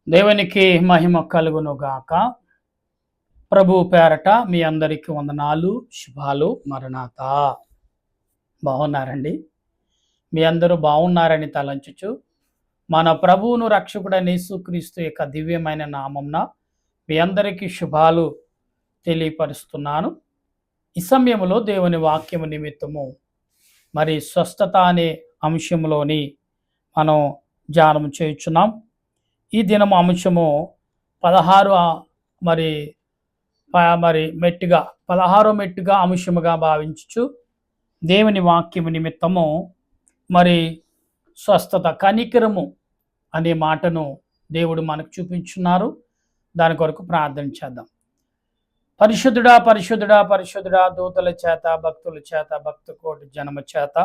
దేవునికి మహిమ కలుగును గాక. ప్రభు పేరట మీ అందరికి వందనాలు, శుభాలు, మరణాత. బాగున్నారండి? మీ అందరూ బాగున్నారని తలంచుచు మన ప్రభువును రక్షకుడైన యేసుక్రీస్తు యొక్క దివ్యమైన నామంన మీ అందరికీ శుభాలు తెలియపరుస్తున్నాను. ఈ సమయంలో దేవుని వాక్యము నిమిత్తము మరి స్వస్థత అనే అంశంలోని మనం ధ్యానం చేయుచున్నాం. ఈ దినము అంశము 16 మెట్టుగా 16 మెట్టుగా అంశముగా భావించుచు దేవుని వాక్యము నిమిత్తము మరి స్వస్థత, కనికరము అనే మాటను దేవుడు మనకు చూపించున్నారు. దాని కొరకు ప్రార్థన చేద్దాం. పరిశుద్ధుడా పరిశుద్ధుడా పరిశుద్ధుడా, దూతల చేత, భక్తుల చేత, భక్త కోటి జనము చేత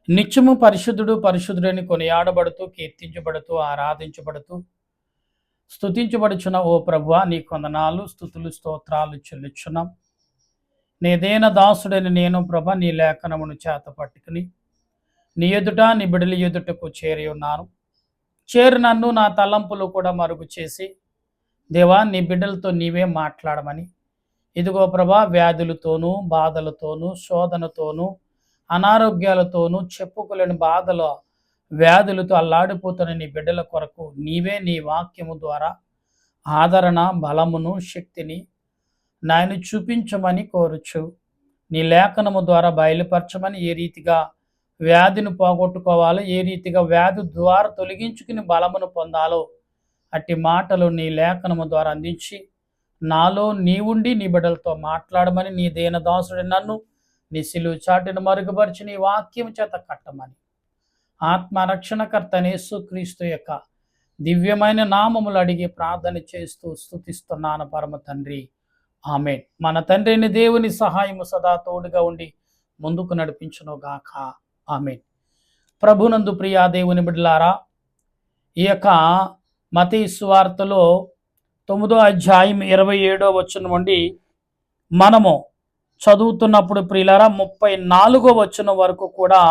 నిత్యము పరిశుద్ధుడు పరిశుద్ధుడని కొనియాడబడుతూ, కీర్తించబడుతూ, ఆరాధించబడుతూ, స్తుతించబడుచున్న ఓ ప్రభువా, నీ కొందనాలు, స్తుతులు, స్తోత్రాలు చెల్లించున్నాం. నీదేన దాసుడని నేను ప్రభ నీ లేఖనమును చేత పట్టుకుని నీ ఎదుట, నీ బిడలి ఎదుటకు చేరి ఉన్నాను. చేరి నన్ను నా తలంపులు కూడా మరుగు చేసి, దేవా నీ బిడ్డలతో నీవే మాట్లాడమని, ఇదిగో ప్రభా వ్యాధులతోనూ, బాధలతోనూ, శోధనతోనూ, అనారోగ్యాలతోనూ, చెప్పుకోలేని బాధల వ్యాధులతో అల్లాడిపోతున్న నీ బిడ్డల కొరకు నీవే నీ వాక్యము ద్వారా ఆదరణ, బలమును, శక్తిని నాయన చూపించమని కోరుచు, నీ లేఖనము ద్వారా బయలుపరచమని, ఏ రీతిగా వ్యాధిని పోగొట్టుకోవాలో, ఏ రీతిగా వ్యాధి ద్వారా తొలగించుకుని బలమును పొందాలో అట్టి మాటలు నీ లేఖనము ద్వారా అందించి, నాలో నీవుండి నీ బిడ్డలతో మాట్లాడమని, నీ దీనదాసుడి నన్ను నీ సిలువ చాటును మరుగుపరిచి నీ వాక్యం చేత కట్టమని, ఆత్మరక్షణకర్త యేసుక్రీస్తు యొక్క దివ్యమైన నామములు అడిగి ప్రార్థన చేస్తూ స్తుతిస్తున్నాను పరమ తండ్రి, ఆమేన్. మన తండ్రిని దేవుని సహాయము సదా తోడుగా ఉండి ముందుకు నడిపించును గాక, ఆమేన్. ప్రభునందు ప్రియా దేవుని బిడ్డలారా, ఈ యొక్క మత్తయి సువార్తలో 9వ అధ్యాయం 27వ వచనం నుండి మనము చదువుతున్నప్పుడు ప్రియులారా 34వ వచనం వరకు కూడా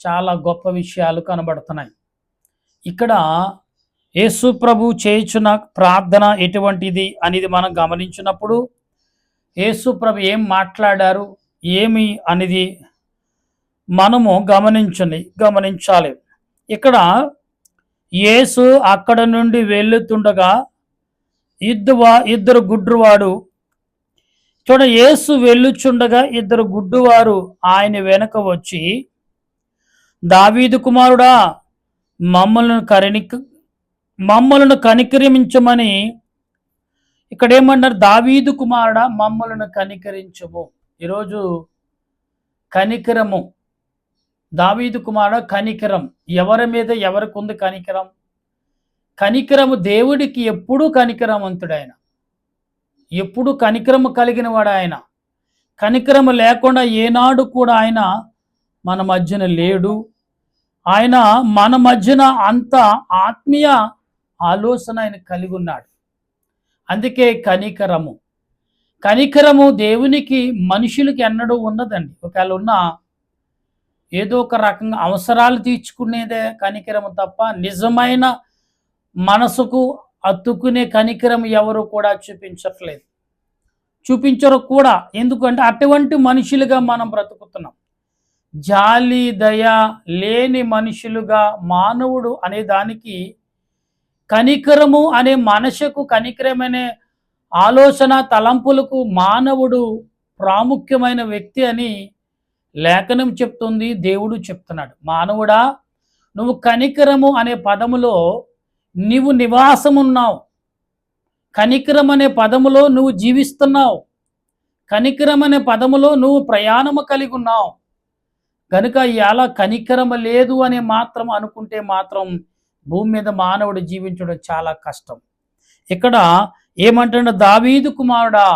చాలా గొప్ప విషయాలు కనబడుతున్నాయి. ఇక్కడ యేసు ప్రభు చేయుచున్న ప్రార్థన ఎటువంటిది అనేది మనం గమనించినప్పుడు, యేసు ప్రభు ఏం మాట్లాడారు, ఏమి అనేది మనము గమనించాలి. ఇక్కడ యేసు అక్కడ నుండి వెళ్ళుతుండగా ఇద్దరు గుడ్డివాడు, యేసు వెళ్ళుచుండగా ఇద్దరు గుడ్డివారు ఆయన వెనక వచ్చి, దావీదు కుమారుడా మమ్మలను కనికరించమని. ఇక్కడ ఏమన్నారు? దావీదు కుమారుడా మమ్మలను కనికరించము. ఈరోజు కనికరము, దావీదు కుమారుడా కనికరం ఎవరి మీద, ఎవరికి ఉంది కనికరం? కనికరము దేవుడికి ఎప్పుడూ కనికరవంతుడైన, ఎప్పుడు కనికరము కలిగిన వాడు ఆయన. కనికరము లేకుండా ఏనాడు కూడా ఆయన మన మధ్యన లేడు. ఆయన మన మధ్యన అంత ఆత్మీయ ఆలోచన ఆయన కలిగి ఉన్నాడు. అందుకే కనికరము దేవునికి మనుషులకి ఎన్నడూ ఉన్నదండి. ఒకవేళ ఉన్న ఏదో ఒక రకంగా అవసరాలు తీర్చుకునేదే కనికరము తప్ప నిజమైన మనసుకు అత్తుకునే కనికరం ఎవరు కూడా చూపించరు కూడా. ఎందుకంటే అటువంటి మనుషులుగా మనం బ్రతుకుతున్నాం. జాలి దయ లేని మనుషులుగా మానవుడు అనే దానికి కనికరము అనే మనసుకు, కనికరమనే ఆలోచన తలంపులకు మానవుడు ప్రాముఖ్యమైన వ్యక్తి అని లేఖనం చెప్తుంది, దేవుడు చెప్తున్నాడు. మానవుడా, నువ్వు కనికరము అనే పదములో నీవు నివాసమున్నావు. కనికరం అనే పదములో నువ్వు జీవిస్తున్నావు. కనికరం అనే పదములో నువ్వు ప్రయాణము కలిగి ఉన్నావు. కనుక ఇలా కనికరము లేదు అని మాత్రం అనుకుంటే మాత్రం భూమి మీద మానవుడు జీవించడం చాలా కష్టం. ఇక్కడ ఏమంటున్నా? దావీదు కుమారుడా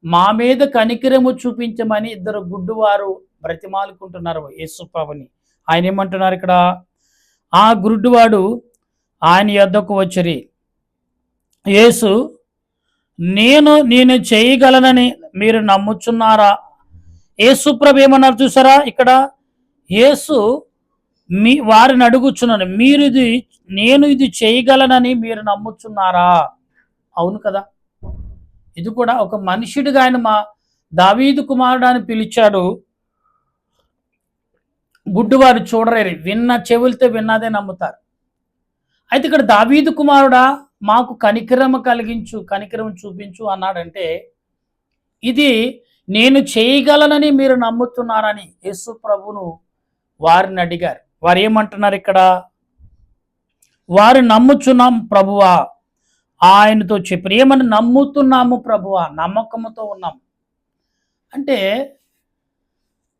మా మీద కనికరము చూపించమని ఇద్దరు గుడ్డివారు బ్రతిమాలుకుంటున్నారు యేసు ప్రభుని. ఆయన ఏమంటున్నారు ఇక్కడ? ఆ గుడ్డివాడు ఆయన యొద్దకు వచ్చిరి. యేసు, నేను చేయగలనని మీరు నమ్ముచున్నారా? యేసు ప్రభు ఏమన్నారు చూసారా? ఇక్కడ యేసు వారిని అడుగుచున్నాను, నేను ఇది చేయగలనని మీరు నమ్ముచున్నారా? అవును కదా. ఇది కూడా ఒక మనుషుడిగా ఆయన దావీదు కుమారుడు అని పిలిచాడు. గుడ్డివారు చూడరేరి, విన్న చెవులతో విన్నదే నమ్ముతారు. అయితే ఇక్కడ దావీదు కుమారుడా, మాకు కనికరం చూపించు అన్నాడంటే, ఇది నేను చేయగలనని మీరు నమ్ముతున్నారని యేసు ప్రభును వారిని అడిగారు. వారు ఏమంటున్నారు ఇక్కడ? వారు నమ్ముచున్నాం ప్రభువా ఆయనతో చెప్పారు. ఏమని? నమ్ముతున్నాము ప్రభువా, నమ్మకంతో ఉన్నాం. అంటే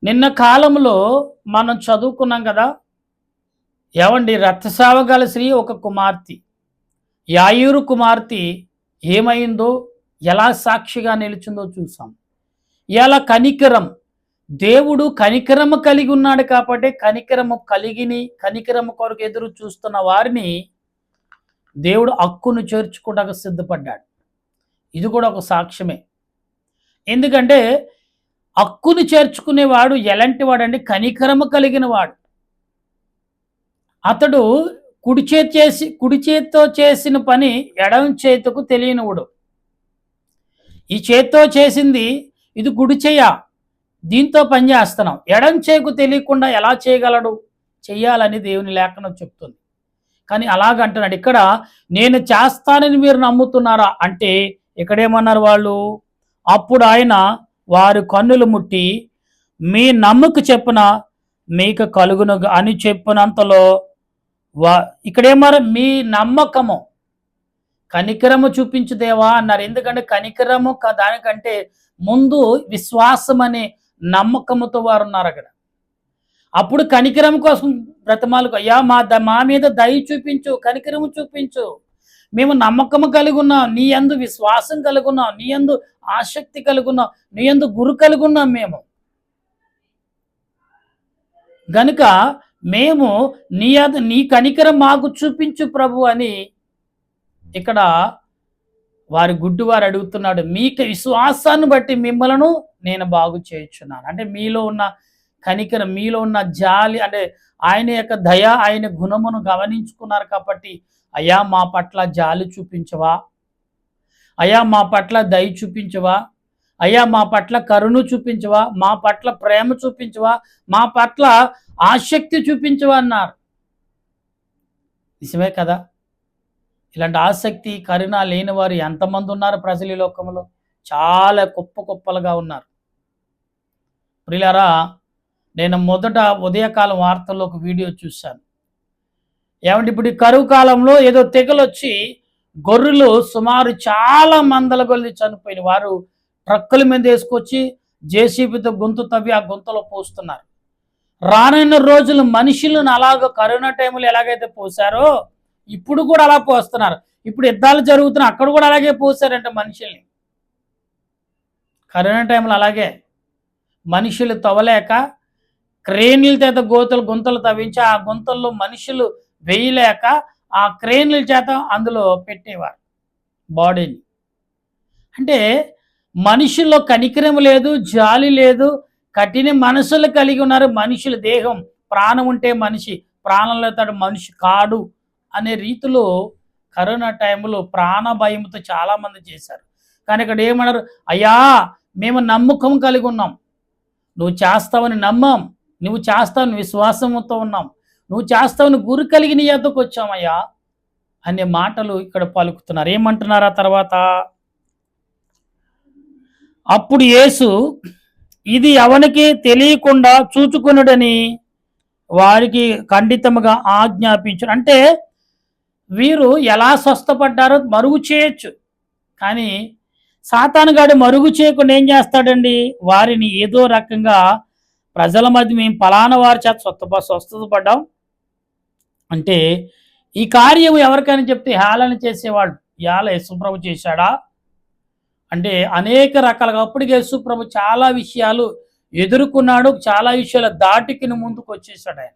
నిన్న కాలంలో మనం చదువుకున్నాం కదా, ఏమండి, రక్తస్రావగల స్త్రీ ఒక కుమార్తె, యాయూరు కుమార్తె ఏమైందో, ఎలా సాక్షిగా నిలిచిందో చూసాం. ఎలా దేవుడు కనికరము కలిగి ఉన్నాడు కాబట్టి కనికరము కొరకు ఎదురు చూస్తున్న వారిని దేవుడు హక్కును చేర్చుకోవడానికి సిద్ధపడ్డాడు. ఇది కూడా ఒక సాక్ష్యమే. ఎందుకంటే హక్కును చేర్చుకునేవాడు ఎలాంటి వాడండి? కనికరము కలిగిన వాడు. అతడు కుడి చేతితో చేసిన పని ఎడమ చేతికి తెలియనివాడు. ఈ చేత్తో చేసింది ఇది కుడి చెయ్య, దీంతో పని చేస్తున్నాం, ఎడం చేకు తెలియకుండా ఎలా చేయగలడు? చెయ్యాలని దేవుని లేఖనం చెప్తుంది. కానీ అలాగంటున్నాడు. ఇక్కడ నేను చేస్తానని మీరు నమ్ముతున్నారా అంటే, ఇక్కడేమన్నారు వాళ్ళు? అప్పుడు ఆయన వారి కన్నులు ముట్టి, మీ నమ్మకు చెప్పున మీకు కలుగును అని చెప్పినంతలో ఇక్కడేమన్నారు? మీ నమ్మకము, కనికరము చూపించు దేవా అన్నారు. ఎందుకంటే కనికరము దానికంటే ముందు విశ్వాసం అనే నమ్మకముతో వారు ఉన్నారు అక్కడ. అప్పుడు కనికరం కోసం బ్రతమాలకు, అయ్యా మా మీద దయ చూపించు, కనికరము చూపించు, మేము నమ్మకము కలిగి ఉన్నాం, నీ యందు విశ్వాసం కలిగి ఉన్నాం, నీ యందు ఆసక్తి కలిగి ఉన్నాం, నీ యందు గురు కలిగి ఉన్నాం మేము గనుక మేము నీ కనికరం మాకు చూపించు ప్రభు అని ఇక్కడ వారి గుడ్డివారు అడుగుతున్నాడు. మీకు విశ్వాసాన్ని బట్టి మిమ్మలను నేను బాగు చేయుచున్నాను. అంటే మీలో ఉన్న కనికరం, మీలో ఉన్న జాలి, అంటే ఆయన యొక్క దయ, ఆయన గుణమును గమనించుకున్నారు కాబట్టి, అయ్యా మా పట్ల జాలి చూపించవా, అయ్యా మా పట్ల దయ చూపించవా, అయ్యా మా పట్ల కరుణ చూపించవా, మా పట్ల ప్రేమ చూపించవా, మా పట్ల ఆసక్తి చూపించవా అన్నారు. నిజమే కదా. ఇలాంటి ఆసక్తి కరుణ లేని వారు ఎంతమంది ఉన్నారు ప్రజలు ఈ లోకంలో? చాలా కుప్పలుగా ఉన్నారు. ప్రియులారా, నేను మొదట ఉదయకాలం వార్తల్లో ఒక వీడియో చూశాను. ఏమంటే ఇప్పుడు ఈ కరువు కాలంలో ఏదో తెగలొచ్చి గొర్రెలు సుమారు చాలా మందల గొల్లి చనిపోయిన వారు ట్రక్కుల మీద వేసుకొచ్చి జేసీబీతో గుంత తవ్వి ఆ గుంతలో పోస్తున్నారు. రానున్న రోజులు మనుషులను అలాగ కరోనా టైంలో ఎలాగైతే పోసారో ఇప్పుడు కూడా అలా పోస్తున్నారు. ఇప్పుడు యుద్ధాలు జరుగుతున్నాయి, అక్కడ కూడా అలాగే పోసారంట మనుషుల్ని. కరోనా టైంలో అలాగే మనుషులు తవ్వలేక క్రేన్ల చేత గుంతలు తవ్వించి ఆ గుంతల్లో మనుషులు వేయలేక ఆ క్రేన్ల చేత అందులో పెట్టేవారు బాడీని. అంటే మనుషుల్లో కనికరం లేదు, జాలి లేదు, కఠిన మనసులు కలిగి ఉన్నారు. మనుషుల దేహం, ప్రాణం ఉంటే మనిషి, ప్రాణం లేతాడు మనిషి కాడు అనే రీతిలో కరోనా టైంలో ప్రాణ భయంతో చాలామంది చేశారు. కానీ ఇక్కడ ఏమన్నారు? అయ్యా మేము నమ్మకం కలిగి ఉన్నాం, నువ్వు చేస్తావని నమ్మాం, నువ్వు చేస్తావని విశ్వాసంతో ఉన్నాం, నువ్వు చేస్తావని గురి కలిగి నీ యొద్దకు వచ్చామయ్యా అనే మాటలు ఇక్కడ పలుకుతున్నారు. ఏమంటున్నారు ఆ తర్వాత? అప్పుడు యేసు ఇది ఎవనికి తెలియకుండా చూచుకునుడని వారికి ఖండితముగా ఆజ్ఞాపించారు. అంటే వీరు ఎలా స్వస్థపడ్డారో మరుగు చేయొచ్చు, కానీ సాతానుగాడు మరుగు చేయకుండా ఏం చేస్తాడండి? వారిని ఏదో రకంగా ప్రజల మధ్య మేము ఫలానా వారి చేత స్వస్థపడ్డాం అంటే, ఈ కార్యం ఎవరికైనా చెప్తే హేళన చేసేవాళ్ళు, ఇవాళ యేసుప్రభు చేశాడా అంటే అనేక రకాలుగా. అప్పటికి యేసుప్రభు చాలా విషయాలు ఎదుర్కొన్నాడు, చాలా విషయాలు దాటికిని ముందుకు వచ్చేసాడు.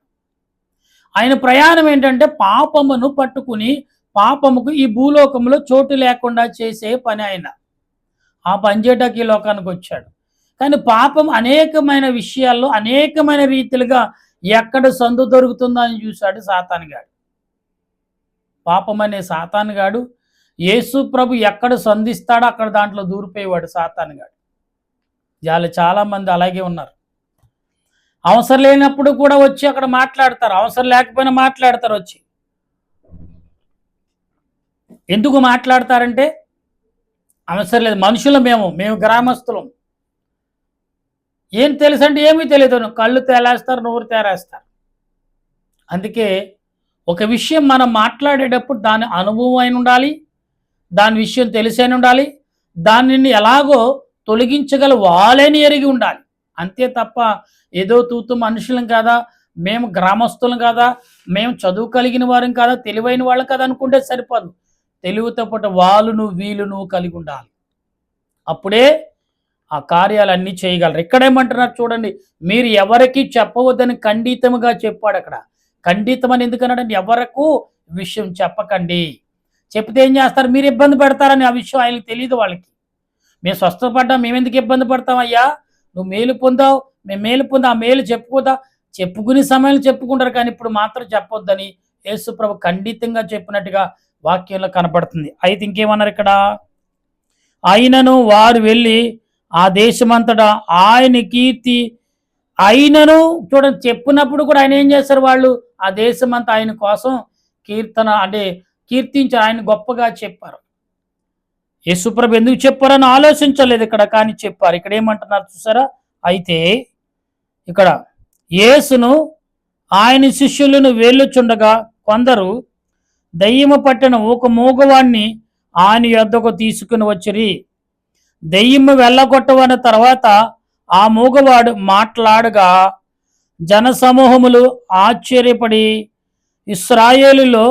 ఆయన ప్రయాణం ఏంటంటే పాపమును పట్టుకుని పాపముకు ఈ భూలోకంలో చోటు లేకుండా చేసే పని. ఆయన ఆ పని చేయటానికి ఈ లోకానికి వచ్చాడు. కానీ పాపం అనేకమైన విషయాల్లో అనేకమైన రీతిలుగా ఎక్కడ సందు దొరుకుతుందో అని చూశాడు సాతానుగాడు. పాపం అనే సాతానుగాడు యేసు ప్రభు ఎక్కడ సంధిస్తాడో అక్కడ దాంట్లో దూరిపోయేవాడు సాతానుగాడు. చాలామంది అలాగే ఉన్నారు. అవసరం లేనప్పుడు కూడా వచ్చి అక్కడ మాట్లాడతారు, అవసరం లేకపోయినా మాట్లాడతారు వచ్చి. ఎందుకు మాట్లాడతారంటే అవసరం లేదు. మనుషులు మేము గ్రామస్తులం, ఏం తెలుసు అంటే ఏమీ తెలియదు, కళ్ళు తేలేస్తారు, నోరు తేరేస్తారు. అందుకే ఒక విషయం మనం మాట్లాడేటప్పుడు దాని అనుభవం అయిన ఉండాలి, దాని విషయం తెలిసైన ఉండాలి, దానిని ఎలాగో తొలగించగల వాళ్ళని ఎరిగి ఉండాలి. అంతే తప్ప ఏదో తూతు మనుషులం కాదా, మేము గ్రామస్తులం కాదా, మేము చదువు కలిగిన వారం కాదా, తెలివైన వాళ్ళం కదా అనుకుంటే సరిపోదు. తెలివితో పాటు వాళ్ళును వీలును కలిగి ఉండాలి. అప్పుడే ఆ కార్యాలన్నీ చేయగలరు. ఇక్కడేమంటున్నారు చూడండి, మీరు ఎవరికి చెప్పవద్దని ఖండితముగా చెప్పాడు. అక్కడ ఖండితమని ఎందుకన్నాడంటే ఎవరకు విషయం చెప్పకండి. చెప్తే ఏం చేస్తారు, మీరు ఇబ్బంది పెడతారని ఆ విషయం ఆయనకి తెలియదు. వాళ్ళకి మేము స్వస్థపడ్డాం, మేము ఎందుకు ఇబ్బంది పడతాం అయ్యా, నువ్వు మేలు పొందావు, మేము మేలు పొందా, ఆ మేలు చెప్పుకోదా, చెప్పుకునే సమయంలో చెప్పుకుంటారు, కానీ ఇప్పుడు మాత్రం చెప్పొద్దని యేసు ప్రభు ఖండితంగా చెప్పినట్టుగా వాక్యంలో కనపడుతుంది. అయితే ఇంకేమన్నారు ఇక్కడ, అయినను వారు వెళ్ళి ఆ దేశమంతటా ఆయన కీర్తి, అయినను చూడండి చెప్పినప్పుడు కూడా ఆయన ఏం చేస్తారు, వాళ్ళు ఆ దేశమంతా ఆయన కోసం కీర్తన అంటే కీర్తించారు, ఆయన గొప్పగా చెప్పారు. యేసుప్రభు ఎందుకు చెప్పారని ఆలోచించలేదు ఇక్కడ, కానీ చెప్పారు. ఇక్కడ ఏమంటున్నారు చూసారా, అయితే ఇక్కడ యేసును ఆయన శిష్యులను వేళ్ళుచుండగా కొందరు దయ్యము పట్టిన ఒక మూగవాణ్ణి ఆయన యొద్దకు తీసుకుని వచ్చిరి. దెయ్యము వెళ్ళగొట్టవన్న తర్వాత ఆ మూగవాడు మాట్లాడగా జనసమూహములు ఆశ్చర్యపడి ఇశ్రాయేలులో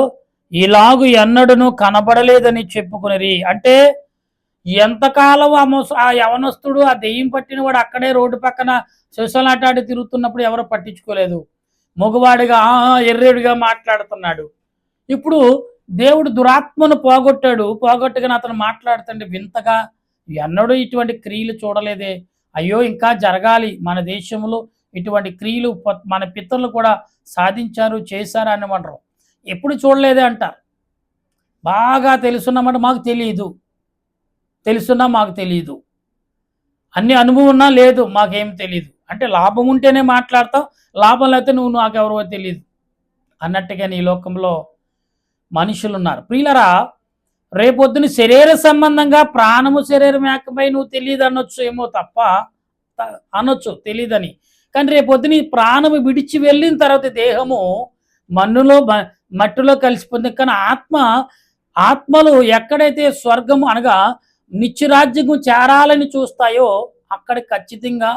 ఇలాగు ఎన్నడూను కనబడలేదని చెప్పుకునిరి. అంటే ఎంతకాలం ఆ యవనస్తుడు ఆ దెయ్యం పట్టిన వాడు అక్కడే రోడ్డు పక్కన శిశలాటాడి తిరుగుతున్నప్పుడు ఎవరు పట్టించుకోలేదు. మగవాడిగా ఎర్రేడుగా మాట్లాడుతున్నాడు. ఇప్పుడు దేవుడు దురాత్మను పోగొట్టుకుని అతను మాట్లాడుతుంటే వింతగా, ఎన్నడూ ఇటువంటి క్రియలు చూడలేదే, అయ్యో ఇంకా జరగాలి, మన దేశంలో ఇటువంటి క్రియలు మన పితరులు కూడా సాధించారు చేశారు అని అంటారు. ఎప్పుడు చూడలేదే అంటారు. బాగా తెలుసున్నామంటే మాకు తెలియదు, తెలుసున్నా మాకు తెలియదు, అన్ని అనుభవం ఉన్నా లేదు మాకేం తెలియదు. అంటే లాభం ఉంటేనే మాట్లాడతావు, లాభం లేకపోతే నువ్వు నాకెవరో తెలియదు అన్నట్టుగా ఈ లోకంలో మనుషులు ఉన్నారు. ప్రియులరా, రేపొద్దున శరీర సంబంధంగా ప్రాణము శరీరం ఏకమై నువ్వు తెలియదు అనొచ్చు ఏమో తప్ప, అనొచ్చు తెలియదని, కానీ రేపొద్దున ఈ ప్రాణము విడిచి వెళ్ళిన తర్వాత దేహము మట్టిలో కలిసిపోతుంది. కానీ ఆత్మలు ఎక్కడైతే స్వర్గము అనగా నిత్యరాజ్యము చేరాలని చూస్తాయో అక్కడ ఖచ్చితంగా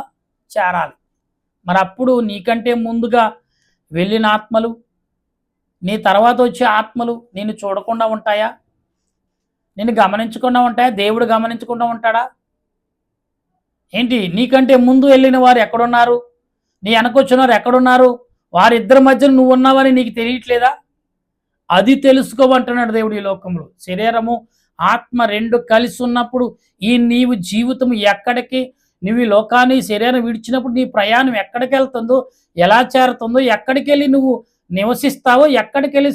చేరాలి. మరి అప్పుడు నీకంటే ముందుగా వెళ్ళిన ఆత్మలు, నీ తర్వాత వచ్చే ఆత్మలు నిన్ను చూడకుండా ఉంటాయా, నిన్ను గమనించకుండా ఉంటాయా, దేవుడు గమనించకుండా ఉంటాడా ఏంటి? నీకంటే ముందు వెళ్ళిన వారు ఎక్కడున్నారు, నీ వెనకొచ్చిన వారు ఎక్కడున్నారు, వారిద్దరి మధ్యన నువ్వు ఉన్నావని నీకు తెలియట్లేదా? అది తెలుసుకోమంటున్నాడు దేవుడు. ఈ లోకంలో శరీరము ఆత్మ రెండు కలిసి ఉన్నప్పుడు నీవు జీవితం ఎక్కడికి, నువ్వు ఈ లోకాన్ని శరీరం విడిచినప్పుడు నీ ప్రయాణం ఎక్కడికి వెళ్తుందో, ఎలా చేరుతుందో, ఎక్కడికి వెళ్ళి నువ్వు నివసిస్తావో, ఎక్కడికి వెళ్ళి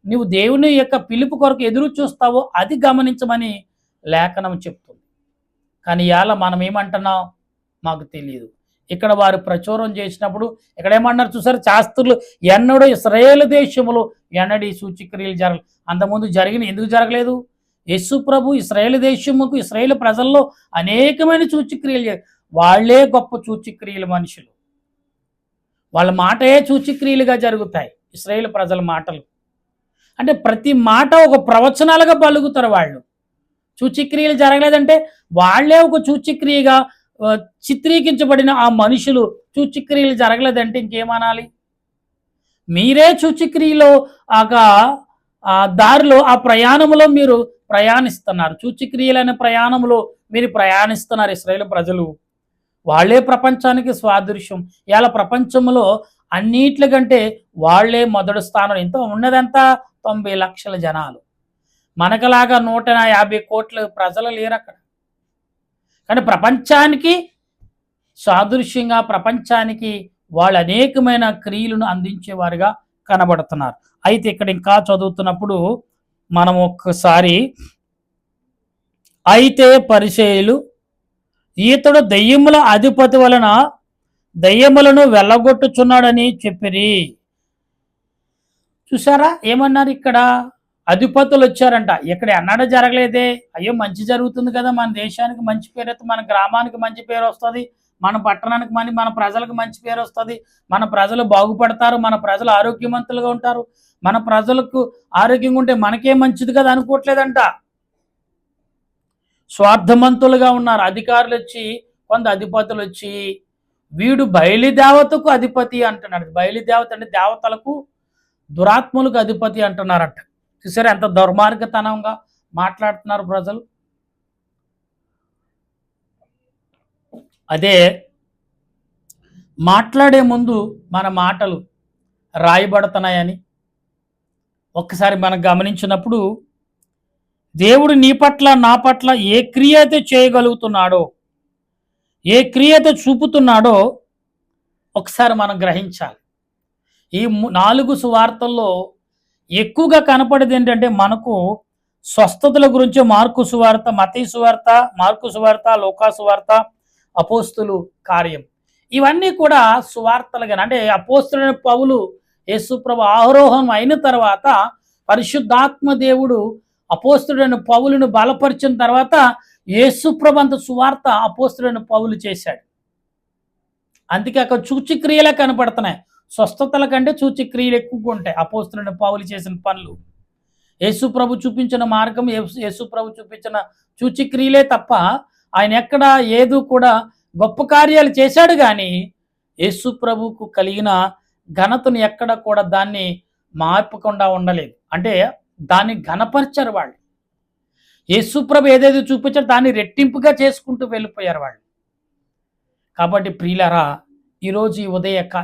నువ్వు దేవుని యొక్క పిలుపు కొరకు ఎదురు చూస్తావో అది గమనించమని లేఖనం చెప్తుంది. కానీ ఇవాళ మనం ఏమంటున్నాం మాకు తెలియదు. ఇక్కడ వారు ప్రచురం చేసినప్పుడు ఇక్కడ ఏమన్నారు చూసారు, శాస్త్రులు ఎన్నడూ ఇశ్రాయేలు దేశములో ఎన్నడీ సూచక్రియలు జరగలేదు. అంతకుముందు ఎందుకు జరగలేదు? యేసు ప్రభు ఇశ్రాయేలు దేశముకు ఇశ్రాయేలు ప్రజల్లో అనేకమైన సూచక్రియలు, వాళ్లే గొప్ప సూచక్రియలు మనుషులు, వాళ్ళ మాటే సూచక్రియలుగా జరుగుతాయి. ఇశ్రాయేలు ప్రజల మాటలు అంటే ప్రతి మాట ఒక ప్రవచనాలుగా పలుకుతారు వాళ్ళు. సూచక్రియలు జరగలేదంటే వాళ్లే ఒక సూచక్రియగా చిత్రీకరించబడిన ఆ మనుషులు సూచక్రియలు జరగలేదంటే ఇంకేమనాలి? మీరే సూచక్రియలో ఆ దారిలో ఆ ప్రయాణంలో మీరు ప్రయాణిస్తున్నారు, సూచక్రియలైన ప్రయాణంలో మీరు ప్రయాణిస్తున్నారు. ఇశ్రాయేలు ప్రజలు వాళ్లే ప్రపంచానికి స్వాదృశ్యం. ఇలా ప్రపంచంలో అన్నిట్లకంటే వాళ్లే మొదటి స్థానం. ఎంతో ఉన్నదంతా 90 లక్షల జనాలు, మనకలాగా 150 కోట్ల ప్రజలు లేరు అక్కడ. కానీ ప్రపంచానికి సాదృశ్యంగా, ప్రపంచానికి వాళ్ళు అనేకమైన క్రియలను అందించేవారుగా కనబడుతున్నారు. అయితే ఇక్కడ ఇంకా చదువుతున్నప్పుడు మనం ఒక్కసారి, అయితే పరిసయ్యులు ఈతడు దెయ్యముల అధిపతి వలన దెయ్యములను వెళ్ళగొట్టుచున్నాడని చెప్పిరి. చూసారా ఏమన్నారు ఇక్కడ? అధిపతులు వచ్చారంట. ఇక్కడ ఎన్నడూ జరగలేదే. అయ్యో మంచి జరుగుతుంది కదా, మన దేశానికి మంచి పేరు వస్తుంది, మన గ్రామానికి మంచి పేరు వస్తుంది, మన పట్టణానికి మన ప్రజలకు మంచి పేరు వస్తుంది, మన ప్రజలు బాగుపడతారు, మన ప్రజలు ఆరోగ్యవంతులుగా ఉంటారు, మన ప్రజలకు ఆరోగ్యంగా ఉంటే మనకే మంచిది కదా అనుకోవట్లేదంట. స్వార్థమంతులుగా ఉన్నారు. అధికారులు వచ్చి, కొంత అధిపతులు వచ్చి, వీడు బయలుదేవతకు అధిపతి అంటున్నాడు. బయలుదేవత అంటే దేవతలకు, దురాత్మలకు అధిపతి అంటున్నారట. చూసారా ఎంత దుర్మార్గతనంగా మాట్లాడుతున్నారు ప్రజలు. అదే మాట్లాడే ముందు మన మాటలు రాయబడుతున్నాయని ఒక్కసారి మనం గమనించినప్పుడు, దేవుడు నీ పట్ల నా పట్ల ఏ క్రియ అయితే చేయగలుగుతున్నాడో, ఏ క్రియ అయితే చూపుతున్నాడో ఒకసారి మనం గ్రహించాలి. ఈ 4 సువార్తల్లో ఎక్కువగా కనపడేది ఏంటంటే మనకు స్వస్థతల గురించి మార్కు సువార్త, మత్తయి సువార్త, మార్కు సువార్త, లూకా సువార్త, అపోస్తులు కార్యం, ఇవన్నీ కూడా సువార్తలుగా. అంటే అపోస్తులైన పౌలు యేసుప్రభు ఆరోహణం అయిన తర్వాత పరిశుద్ధాత్మ దేవుడు అపోస్తులైన పౌలును బలపరిచిన తర్వాత యేసుప్రభు అంత సువార్త అపోస్తులైన పౌలు చేశాడు. అందుకే అక్కడ సూచక్రియలే కనపడుతున్నాయి. స్వస్థతల కంటే సూచక్రియలు ఎక్కువగా ఉంటాయి అపోస్తులైన పౌలు చేసిన పనులు. యేసుప్రభు చూపించిన మార్గం, యేసుప్రభు చూపించిన సూచక్రియలే తప్ప ఆయన ఎక్కడ ఏదో కూడా గొప్ప కార్యాలు చేశాడు. కానీ యేసుప్రభుకు కలిగిన ఘనతను ఎక్కడ కూడా దాన్ని మార్పకుండా ఉండలేదు. అంటే దాన్ని ఘనపరిచారు వాళ్ళు. యేసుప్రభు ఏదైతే చూపించారో దాన్ని రెట్టింపుగా చేసుకుంటూ వెళ్ళిపోయారు వాళ్ళు. కాబట్టి ప్రియులారా, ఈరోజు ఈ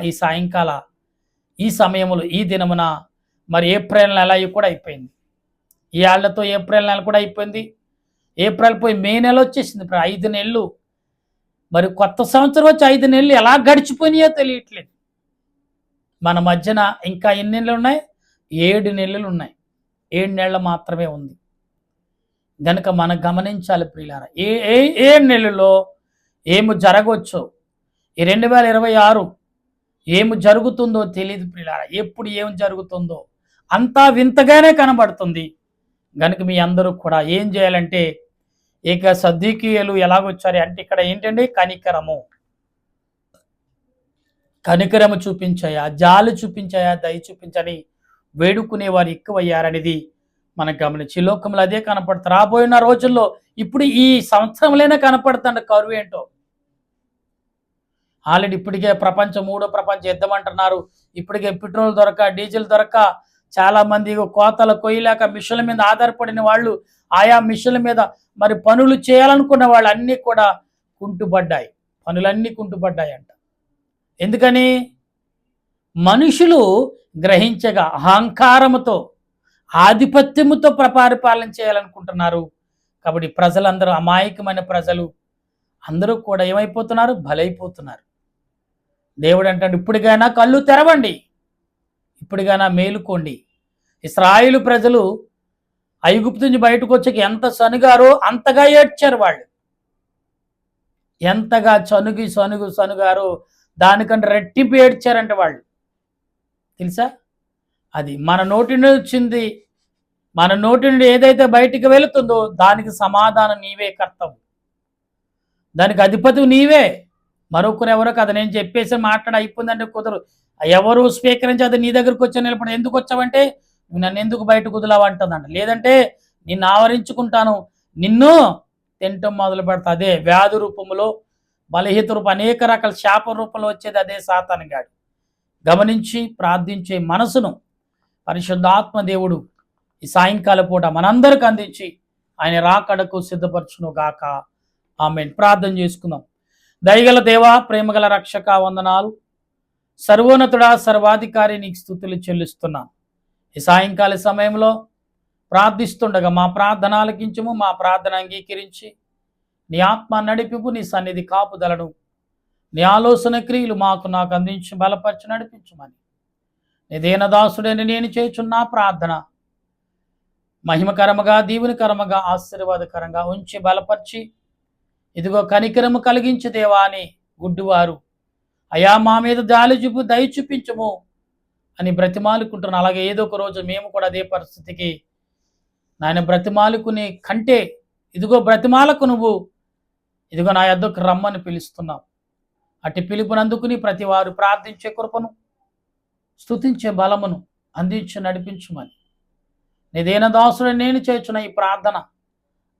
ఈ సాయంకాల ఈ సమయంలో ఈ దినమున మరి ఏప్రిల్ నెల కూడా అయిపోయింది. ఈ ఏళ్లతో ఏప్రిల్ నెల కూడా అయిపోయింది. ఏప్రిల్ పోయి మే నెల వచ్చేసింది. 5 నెలలు. మరి కొత్త సంవత్సరం వచ్చి 5 నెలలు ఎలా గడిచిపోయినాయో తెలియట్లేదు. మన మధ్యన ఇంకా ఎన్ని నెలలు ఉన్నాయి? 7 నెలలు ఉన్నాయి. 7 నెలలు మాత్రమే ఉంది. గనుక మనం గమనించాలి ప్రియులారా, ఏ నెలలో ఏమి జరగవచ్చో, ఈ 2026 ఏమి జరుగుతుందో తెలియదు ప్రియులారా. ఎప్పుడు ఏం జరుగుతుందో అంతా వింతగానే కనబడుతుంది. గనుక మీ అందరూ కూడా ఏం చేయాలంటే, ఇక సద్దీకీయులు ఎలాగొచ్చారు అంటే ఇక్కడ ఏంటండి, కనికరము చూపించాయా, జాలి చూపించాయా, దయ చూపించని వేడుకునేవారు ఎక్కువయ్యారనేది మనకు గమనించి లోకంలో అదే కనపడుతుంది. రాబోయిన రోజుల్లో ఇప్పుడు ఈ సంవత్సరంలోనే కనపడుతుంది కరువు ఏంటో. ఆల్రెడీ ఇప్పటికే మూడో ప్రపంచ యుద్ధం అంటున్నారు. ఇప్పటికే పెట్రోల్ దొరక, డీజిల్ దొరక చాలా మంది కోతలు కొయ్యలేక మిషన్ల మీద ఆధారపడిన వాళ్ళు, ఆయా మిషన్ల మీద మరి పనులు చేయాలనుకున్న వాళ్ళు అన్నీ కూడా కుంటుపడ్డాయి. పనులన్నీ కుంటుపడ్డాయంట. ఎందుకని? మనుషులు గ్రహించగా అహంకారముతో, ఆధిపత్యముతో పరిపాలన చేయాలనుకుంటున్నారు. కాబట్టి ప్రజలందరూ, అమాయకమైన ప్రజలు అందరూ కూడా ఏమైపోతున్నారు? బలైపోతున్నారు. దేవుడు అంటాడు, ఇప్పటికైనా కళ్ళు తెరవండి, ఇప్పటికైనా మేలుకోండి. ఇశ్రాయేలు ప్రజలు ఐగుప్తు నుంచి బయటకు వచ్చాక ఎంత సనుగారో అంతగా ఏడ్చారు వాళ్ళు. ఎంతగా సనుగారో దానికంటే రెట్టింపు ఏడ్చారంట వాళ్ళు. తెలుసా? అది మన నోటి నుండి వచ్చింది, మన నోటి నుండి ఏదైతే బయటికి వెళుతుందో దానికి సమాధానం నీవే కర్తవ్యం, దానికి అధిపతి నీవే, మరొకరు ఎవరో కదా. నేను చెప్పేసి అయిపోయిందంటే కుదరదు. ఎవరు స్వీకరించి అది నీ దగ్గరకు వచ్చి నిలబడి, ఎందుకు వచ్చావంటే నువ్వు నన్ను ఎందుకు బయట కుదలావు అంటుందంట. లేదంటే నిన్ను ఆవరించుకుంటాను, నిన్ను తింటం మొదలు పెడతా. అదే వ్యాధి రూపంలో, బలహీత రూపం, అనేక రకాల శాప రూపంలో వచ్చేది అదే సాతాను గాడు. గమనించి ప్రార్థించే మనసును పరిశుద్ధాత్మ దేవుడు ఈ సాయంకాల పూట మనందరికి అందించి ఆయన రాకడకు సిద్ధపరచును గాక. ఆమేన్. ప్రార్థన చేసుకుందాం. దయగల దేవా, ప్రేమగల రక్షక, వందనాలు. సర్వోన్నతుడా, సర్వాధికారి, నీకు స్తుతులు చెల్లిస్తున్నాం. ఈ సాయంకాల సమయంలో ప్రార్థిస్తుండగా మా ప్రార్థన ఆలకించుము, మా ప్రార్థన అంగీకరించి నీ ఆత్మ నడిపింపు, నీ సన్నిధి కాపుదలను నీ ఆలోచన క్రియలు నాకు అందించి బలపరిచి నడిపించమని నీ దీనదాసుడని నేను చేయుచున్న ప్రార్థన మహిమకరముగా, దీవెనకరముగా, ఆశీర్వాదకరంగా ఉంచి బలపరిచి, ఇదిగో కనికరము కలిగించి దేవా అని గుడ్డివారు అయా మా మీద జాలి చూపు దయ చూపించము అని బ్రతిమాలుకుంటున్నాను. అలాగే ఏదో ఒక రోజు మేము కూడా అదే పరిస్థితికి నాయన బ్రతిమాలుకుని కంటే ఇదిగో బ్రతిమాలకు నువ్వు ఇదిగో నా యొద్దకు రమ్మని పిలుస్తున్నావు. అట్టి పిలుపునందుకుని ప్రతి వారు ప్రార్థించే కృపను, స్తుతించే బలమును అందించి నడిపించుమని నీదైన దాసుడని నేను చేర్చున్న ఈ ప్రార్థన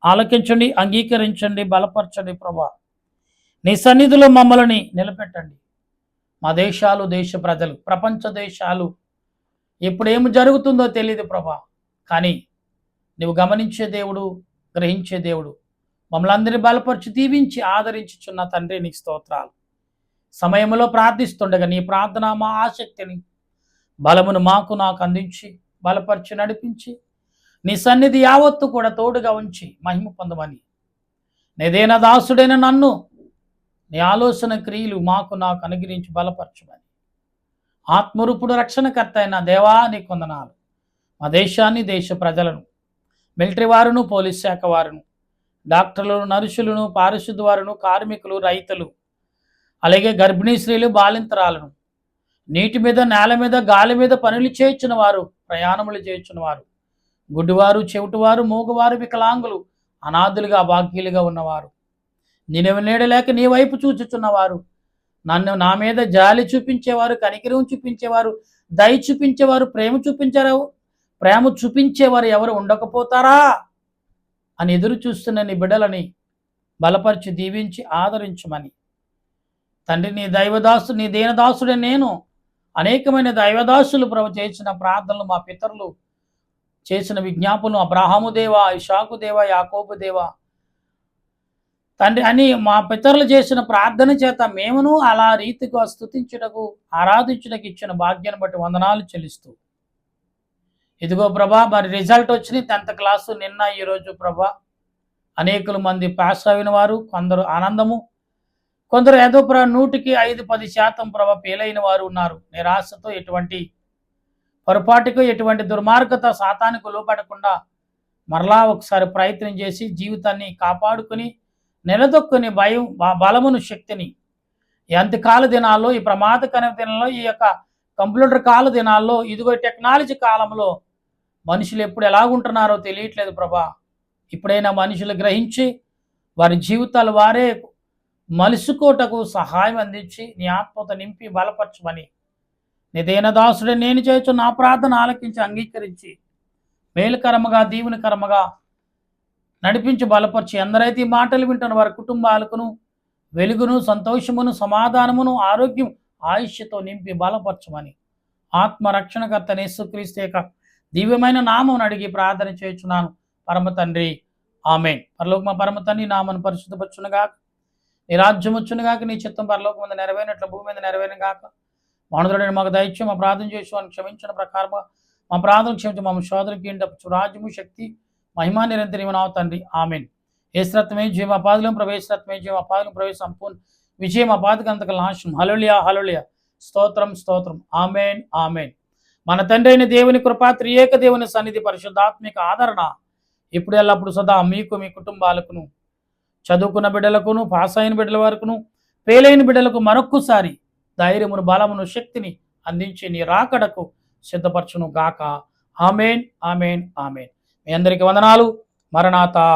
ఆలకించండి, అంగీకరించండి, బలపరచండి ప్రభా. నీ సన్నిధిలో మమ్మల్ని నిలబెట్టండి. మా దేశాలు, దేశ ప్రజలు, ప్రపంచ దేశాలు ఎప్పుడేమి జరుగుతుందో తెలియదు ప్రభా, కానీ నువ్వు గమనించే దేవుడు, గ్రహించే దేవుడు. మమ్మల్ని అందరినీ బలపరిచి దీవించి ఆదరించుచున్న తండ్రి నీకు స్తోత్రాలు. సమయంలో ప్రార్థిస్తుండగా నీ ప్రార్థన మా ఆసక్తిని, బలమును నాకు అందించి బలపరిచి నడిపించి నీ సన్నిధి యావత్తు కూడా తోడుగా ఉంచి మహిమ పొందమని నీదైన దాసుడైన నన్ను నీ ఆలోచన క్రియలు నాకు అనుగ్రహించి బలపరచమని ఆత్మరూపుడు రక్షణకర్త అయిన దేవా నీకు వందనాలు. మా దేశాన్ని, దేశ ప్రజలను, మిలిటరీ వారును, పోలీస్ శాఖ వారును, డాక్టర్లను, నర్సులను, పారిశుద్ధ వారును, కార్మికులు, రైతులు, అలాగే గర్భిణీ స్త్రీలు, బాలింతరాలను, నీటి మీద, నేల మీద, గాలి మీద పనులు చేయించిన వారు, ప్రయాణములు చేయించిన వారు, గుడ్డివారు, చెవిటివారు, మూగవారు, వికలాంగులు, అనాథులుగా, అభాగ్యులుగా ఉన్నవారు, నేను నీడలేక నీ వైపు చూచుచున్నవారు, నన్ను నా మీద జాలి చూపించేవారు, కనికరం చూపించేవారు, దయ చూపించేవారు, ప్రేమ చూపించేవారు ఎవరు ఉండకపోతారా అని ఎదురు చూస్తున్న నీ బిడ్డలని బలపరిచి దీవించి ఆదరించమని తండ్రి నీ దీనదాసుడే నేను అనేకమైన దైవదాసులు ప్రభు చేసిన ప్రార్థనలు, మా పితరులు చేసిన విజ్ఞాపనలు, అబ్రహాము దేవా, ఇషాకు దేవా, యాకోబు దేవా తండ్రి అని మా పితరులు చేసిన ప్రార్థన చేత మేమును అలా రీతిగా స్తుతించుటకు, ఆరాధించుటకు ఇచ్చిన భాగ్యాన్ని బట్టి వందనాలు చెల్లిస్తూ ఇదిగో ప్రభా మరి రిజల్ట్ వచ్చినాయి 10th క్లాసు నిన్న ఈరోజు ప్రభా. అనేకుల మంది పాస్ అయిన వారు, కొందరు ఆనందము, కొందరు ఏదో 100-5-10% ప్రభా ఫెయిల్ వారు ఉన్నారు. నిరాశతో ఎటువంటి పొరపాటుకు, ఎటువంటి దుర్మార్గత, సాతానికి లోపడకుండా మరలా ఒకసారి ప్రయత్నం చేసి జీవితాన్ని కాపాడుకుని నిలదొక్కుని బలమును, శక్తిని ఈ అంత్యకాల దినాల్లో, ఈ ప్రమాదకర దినాల్లో, ఈ యొక్క కంప్యూటర్ కాల దినాల్లో, ఇదిగో టెక్నాలజీ కాలంలో మనుషులు ఎప్పుడు ఎలాగుంటున్నారో తెలియట్లేదు ప్రభా. ఇప్పుడైనా మనుషులు గ్రహించి వారి జీవితాలు వారే మలుసుకోటకు సహాయం అందించి నీ ఆత్మతో నింపి బలపరచమని నీదైన దాసుడే నేను చేయొచ్చు నా ప్రార్థన ఆలకించి అంగీకరించి మేలుకరముగా, దీవెనకరముగా నడిపించి బలపరిచి ఎందరైతే ఈ మాటలు వింటున్న వారి కుటుంబాలకును వెలుగును, సంతోషమును, సమాధానమును, ఆరోగ్యం, ఆయుష్యతో నింపి బలపరచమని ఆత్మరక్షణకర్త యేసుక్రీస్తు యొక్క దివ్యమైన నామం అడిగి ప్రార్థన చేయుచున్నాను పరమ తండ్రి, ఆమేన్. పరలోకమ పరమ తండ్రి నామను పరిశుద్ధపరచునుగాక, నీ రాజ్యం వచ్చునుగాక, నీ చిత్తం పరలోకం మీద నెరవేరినట్లు భూమి మీద నెరవేరిన గాక. మానవుడైన మాకు దయచేసి మా ప్రార్థన చేసి క్షమించిన ప్రకారముగా మా ప్రార్థన క్షమించి మా శోధనకి ఏంటి రాజ్యము, శక్తి, మహిమా నిరంతరమనావు తండ్రి, ఆమేన్. ఏసురత్నమే జీవం, అపాదులం ప్రవేశరత్నమే జీవం, అపాదులం ప్రవేశ సంపూర్ణ విజయం, అపాదకంతక నాశనం. హల్లెలూయా, హల్లెలూయా, స్తోత్రం, స్తోత్రం, ఆమేన్, ఆమేన్. మన తండ్రి అయిన దేవుని కృప, త్రియేక దేవుని సన్నిధి, పరిశుద్ధాత్మిక ఆదరణ ఇప్పుడు ఎల్లప్పుడు సదా మీకు, మీ కుటుంబాలకును, చదువుకున్న బిడ్డలకును, పాస్ అయిన బిడ్డల వరకును, ఫెయిల్ బిడ్డలకు మరొక్కసారి ధైర్యమును, బలమును, శక్తిని అందించి నీ రాకడకు సిద్ధపరచును గాక. ఆమేన్, ఆమేన్, ఆమేన్. మీ అందరికీ వందనాలు. మరణాతా.